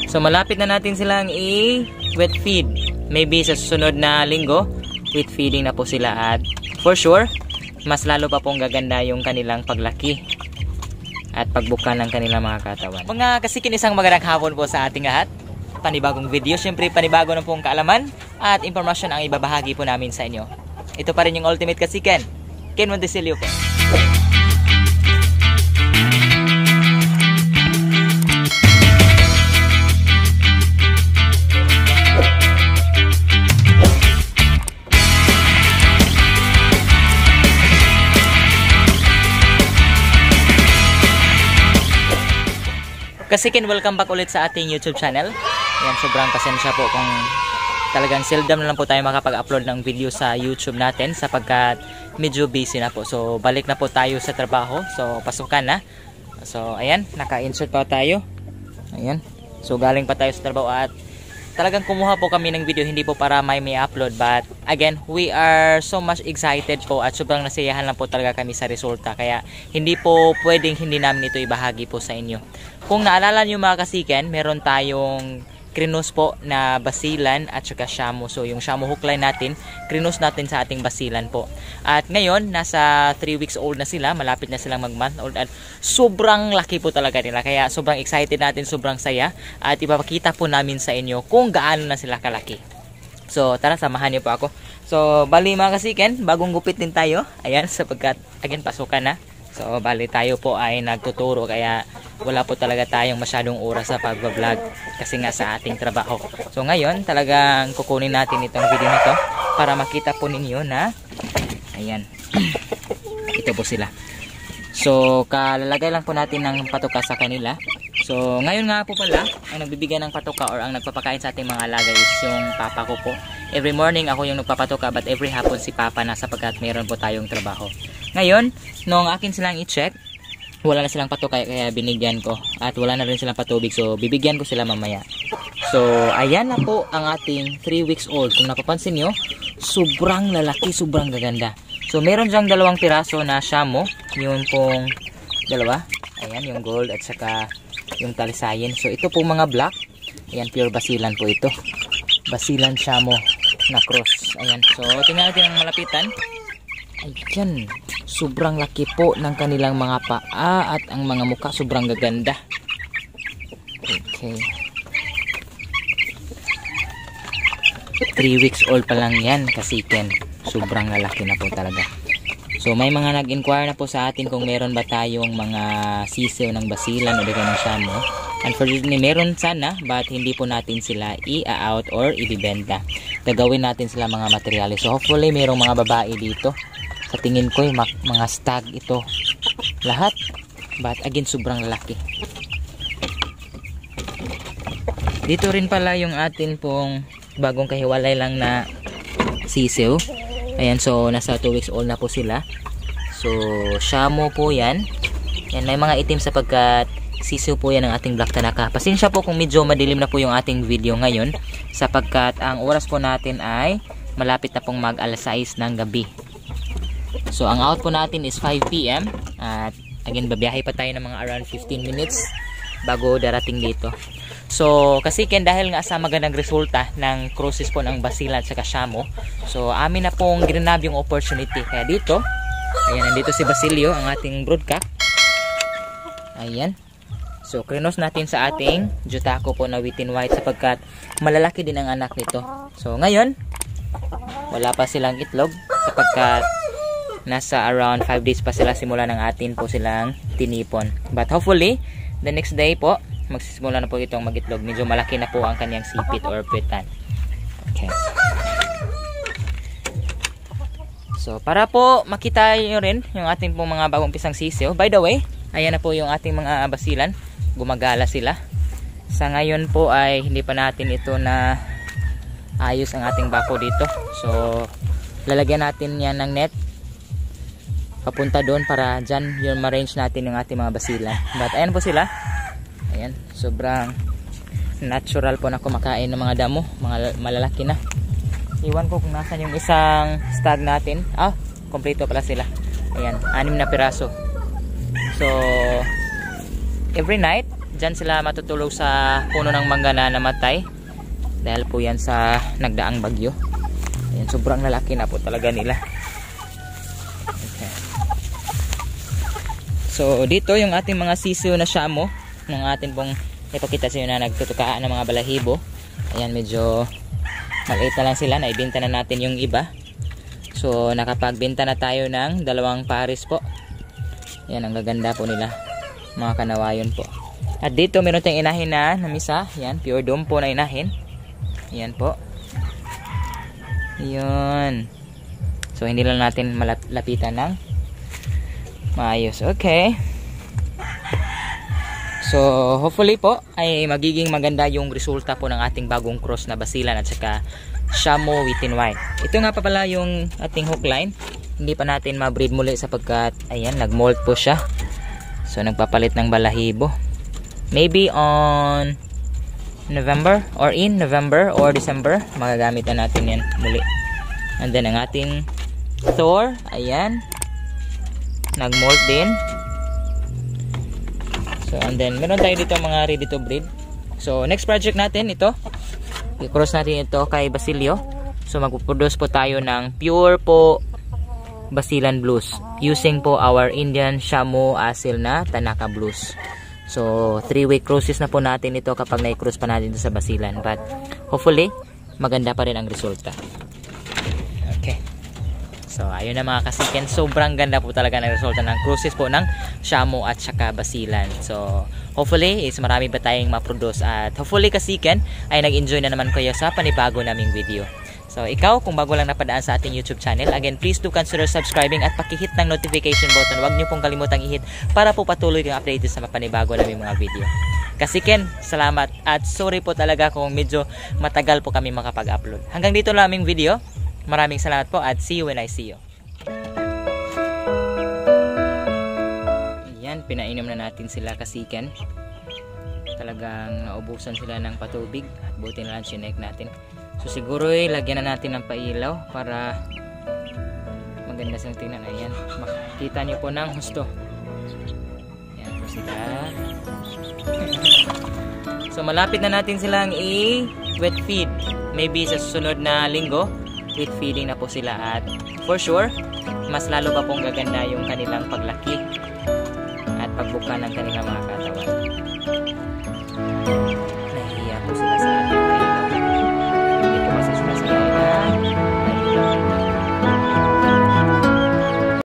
So malapit na natin silang i-wet feed. Maybe sa susunod na linggo, wet feeding na po sila at for sure, mas lalo pa pong gaganda yung kanilang paglaki at pagbuka ng kanilang mga katawan. Mga kasikin, isang magandang hapon po sa ating lahat. Panibagong video, syempre panibago na pong kaalaman at impormasyon ang ibabahagi po namin sa inyo. Ito pa rin yung Ultimate Kasikan, Ken Montesilio po. Kasikin, welcome back ulit sa ating YouTube channel. Yan, sobrang pasensya po kung talagang seldom na lang po tayo makapag-upload ng video sa YouTube natin sapagkat medyo busy na po. So, balik na po tayo sa trabaho. So, pasukan na. So, ayan, naka-insert pa tayo. Ayan. So, galing pa tayo sa trabaho at talagang kumuha po kami ng video, hindi po para may upload, but again, we are so much excited po at sobrang nasiyahan lang po talaga kami sa resulta, kaya hindi po pwedeng hindi namin ito ibahagi po sa inyo. Kung naalala nyo mga kasikan, meron tayong krinos po na basilan at saka shamo. So yung shamo hookline natin, krinos natin sa ating basilan po. At ngayon, nasa 3 weeks old na sila, malapit na silang mag-month old at sobrang laki po talaga nila. Kaya sobrang excited natin, sobrang saya at ipapakita po namin sa inyo kung gaano na sila kalaki. So tara, samahan niyo po ako. So bali mga kasiken, bagong gupit din tayo. Ayan, sapagkat again pasukan na. So bali tayo po ay nagtuturo kaya wala po talaga tayong masyadong oras sa pagbablog kasi nga sa ating trabaho. So ngayon talagang kukunin natin itong video na to para makita po ninyo na ayan ito po sila. So kalalagay lang po natin ng patuka sa kanila. So ngayon nga po pala ang nagbibigay ng patuka or ang nagpapakain sa ating mga alaga is yung papa ko po. Every morning ako yung nagpapatuka but every hapon si papa na sapagkat meron po tayong trabaho. Ngayon, nung akin silang i-check, wala na silang patuka kaya binigyan ko at wala na rin silang patubig, so bibigyan ko sila mamaya. So ayan na po ang ating 3 weeks old. Kung napapansin nyo, sobrang lalaki, sobrang gaganda. So meron dyang 2 piraso na shamo, yun pong dalawa, ayan yung gold at saka yung talisayin. So ito po mga black, ayan pure basilan po ito, basilan shamo na cross. Ayan, so tingnan natin ang malapitan. Ayan, sobrang laki po ng kanilang mga paa at ang mga mukha sobrang gaganda. Okay, 3 weeks old pa lang yan kasiken, sobrang lalaki na po talaga. So may mga nag-inquire na po sa atin kung meron ba tayong mga sisiw ng basilan o daga ng shamo. Unfortunately meron sana, but hindi po natin sila i-out or ibibenta. Gagawin natin sila mga materyales. So hopefully merong mga babae dito. Sa tingin ko mga stag ito lahat, but again sobrang lalaki. Dito rin pala yung atin pong bagong kahiwalay lang na sisiw. Ayan, so nasa 2 weeks old na po sila. So shamo po yan. Yan, may mga itim sapagkat sisiw po yan ng ating black tanaka. Pasensya po kung medyo madilim na po yung ating video ngayon sapagkat ang oras po natin ay malapit na pong mag alas 6 ng gabi. So ang out po natin is 5 PM at again babiyahe pa tayo ng mga around 15 minutes bago darating dito. So kasiken, dahil nga sa magandang resulta ng cruises po ng basilan sa shamo, so amin na pong ginanab yung opportunity. Kaya dito, ayan, nandito si Basilio, ang ating broodcock. Ayan. So krinos natin sa ating Jutako po na wheat and white sapagkat malalaki din ang anak nito. So ngayon, wala pa silang itlog sapagkat nasa around 5 days pa sila simula ng atin po silang tinipon. But hopefully, the next day po, magsisimula na po itong magitlog. Medyo malaki na po ang kanyang sipit or puwetan. Okay. So, para po makita nyo rin yung ating pong mga bagong pisang sisiw. By the way, ayan na po yung ating mga basilan. Gumagala sila. Sa ngayon po ay hindi pa natin ito na ayos ang ating bako dito. So, lalagyan natin yan ng net papunta doon para dyan yung ma-range natin yung ating mga basilan. But ayan po sila. Ayan, sobrang natural po na kumakain ng mga damo, mga malalaki na. Iwan ko kung nasan yung isang stag natin. Kompleto pala sila. Ayan, 6 na piraso. So every night dyan sila matutulog sa puno ng mangga na namatay dahil po yan sa nagdaang bagyo. Ayan, sobrang lalaki na po talaga nila. Okay. So dito yung ating mga sisiw na shamo ng atin pong ipakita sa inyo na nagtutukaan ng mga balahibo. Ayan, medyo maliit na lang sila, naibenta na natin yung iba. So nakapagbenta na tayo ng 2 pares po. Ayan, ang gaganda po nila, mga kanawayon po. At dito meron tayong inahin na namisa. Ayan, pure dome po na inahin. Ayan po. Ayan. So hindi lang natin malapitan ng maayos. Okay. So hopefully po ay magiging maganda yung resulta po ng ating bagong cross na basilan at saka shamo wheaten white. Ito nga pa pala yung ating hook line. Hindi pa natin ma-breed muli sapagkat ayan, nag-molt po siya. So nagpapalit ng balahibo. Maybe on November or in November or December magagamit na natin yan muli. And then ang ating Thor, ayan, nag-molt din. So and then meron tayo dito mga ready to breed. So next project natin ito, i-cross natin ito kay Basilio. So magpo-produce po tayo ng pure po Basilan Blues using po our Indian Shamu Asil na Tanaka Blues. So 3-week cruises na po natin ito kapag na-cruise pa natin ito sa Basilan, but hopefully maganda pa rin ang resulta. Okay, so ayun na mga kasiken, sobrang ganda po talaga ng resulta ng cruises po ng Shamu at saka Basilan. So hopefully is marami pa tayong ma-produce at hopefully kasiken ay nag-enjoy na naman kayo sa panibago naming video. So ikaw, kung bago lang napadaan sa ating YouTube channel, again, please do consider subscribing at pakihit ng notification button. Huwag niyo pong kalimutang i-hit para po patuloy kang updated sa panibago namin mga video. Kasiken, salamat at sorry po talaga kung medyo matagal po kami makapag-upload. Hanggang dito lang aming video. Maraming salamat po at see you when I see you. Ayan, pinainom na natin sila kasiken. Talagang naubusan sila ng patubig at buti na lang chinek natin. So siguro lagyan na natin ng pailaw para maganda silang tingnan. Ayan, makikita niyo po ng husto. Ayan po sila. So malapit na natin silang i-wet feed. Maybe sa susunod na linggo, wet feeding na po sila at for sure, mas lalo pa pong gaganda yung kanilang paglaki at pagbuka ng kanilang mga katawan.